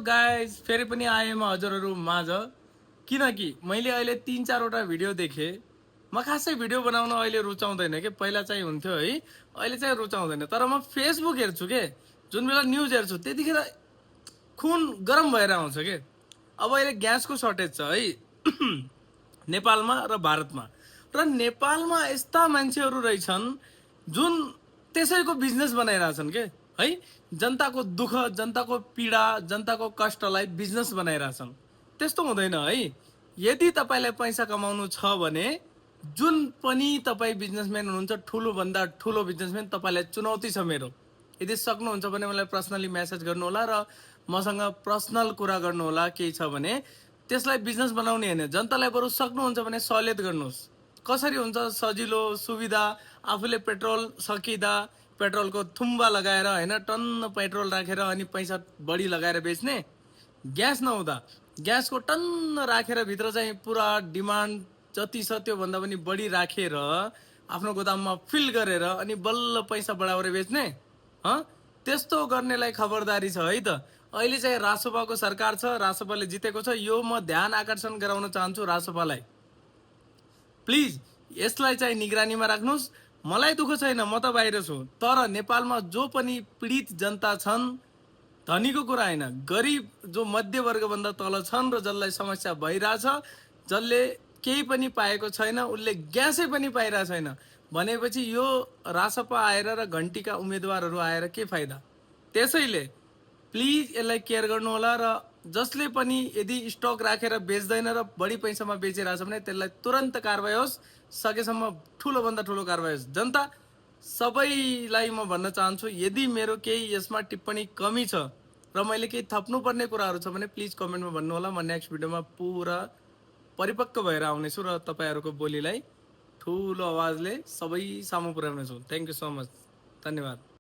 Guys, फेरि पनि आएँ म हजुरहरू माझ। किनकि मैले अहिले 3-4 वटा भिडियो देखेँ। म खासै भिडियो बनाउन अहिले रुचाउँदैन के, पहिला चाहिँ हुन्थ्यो है, अहिले चाहिँ रुचाउँदैन। तर म फेसबुक हेर्छु के, जुन बेला न्युज हेर्छु त्यतिखेर खुन गरम भएर आउँछ के। अब अहिले ग्यासको सर्टेज छ है नेपालमा र भारतमा। र नेपालमा यस्ता मान्छेहरू रहेछन् जुन त्यसैको बिजनेस बनाइरहेछन् के है, जनताको दुःख, जनताको पीडा, जनताको कष्टलाई बिजनेस बनाइरहेछन्। त्यस्तो हुँदैन है। यदि तपाईलाई पैसा कमाउनु छ भने जुन पनि तपाईँ बिजनेसम्यान हुनुहुन्छ, ठुलो भन्दा ठुलो बिजनेसम्यान, तपाईलाई चुनौती छ मेरो। यदि सक्नुहुन्छ भने मलाई पर्सनली मेसेज गर्नु होला र मसँग पर्सनल कुरा गर्नु होला। केही छ भने त्यसलाई बिजनेस बनाउने हैन, जनतालाई बरु सक्नुहुन्छ भने सहुलियत गर्नुहोस्। कसरी हुन्छ सजिलो सुविधा, आफूले पेट्रोल सकिदा पेट्रोलको थुम्बा लगाएर हैन, टन्न पेट्रोल राखेर अनि पैसा बढी लगाएर बेच्ने। ग्यास नहुँदा ग्यासको टन्न राखेर भित्र चाहिँ पुरा डिमान्ड जति छ त्यो भन्दा पनि बढी राखेर आफ्नो गोदाममा फिल गरेर अनि बल्ल पैसा बढाएर बेच्ने। त्यस्तो गर्नेलाई खबरदारी छ है त। अहिले चाहिँ रासोपाको सरकार छ, रासोपाले जितेको छ। यो म ध्यान आकर्षण गराउन चाहन्छु रासोपालाई। प्लिज यसलाई चाहिँ निगरानीमा राख्नुहोस्। मलाई दुःख छैन, म त बाहिर छु, तर नेपालमा जो पनि पीडित जनता छन्, धनीको कुरा हैन, गरिब जो मध्यवर्ग भन्दा तल छन् र जसलाई समस्या भइरहेछ, जसले केही पनि पाएको छैन, उसले ग्यासै पनि पाइरहेको छैन भनेपछि यो रासपा आएर र घन्टीका उम्मेदवारहरू आएर के फाइदा। त्यसैले प्लिज यसलाई केयर गर्नु होला र जसले पनि यदि स्टक राखेर बेच्दैन र बढी पैसामा बेचिरहेछ भने त्यसलाई तुरन्त कारबाही होस्, सकेसम्म ठुलो भन्दा ठुलो कारबाही होस्। जनता सबैलाई म भन्न चाहन्छु, यदि मेरो केही यसमा टिप्पणी कमी छ र मैले केही थप्नुपर्ने कुराहरू छ भने प्लिज कमेन्टमा भन्नु होला। म नेक्स्ट भिडियोमा पुरा परिपक्व भएर आउनेछु र तपाईहरुको बोलीलाई ठुलो आवाजले सबै सामु पुर्याउनेछु। थ्यांक यू सो मच, धन्यवाद।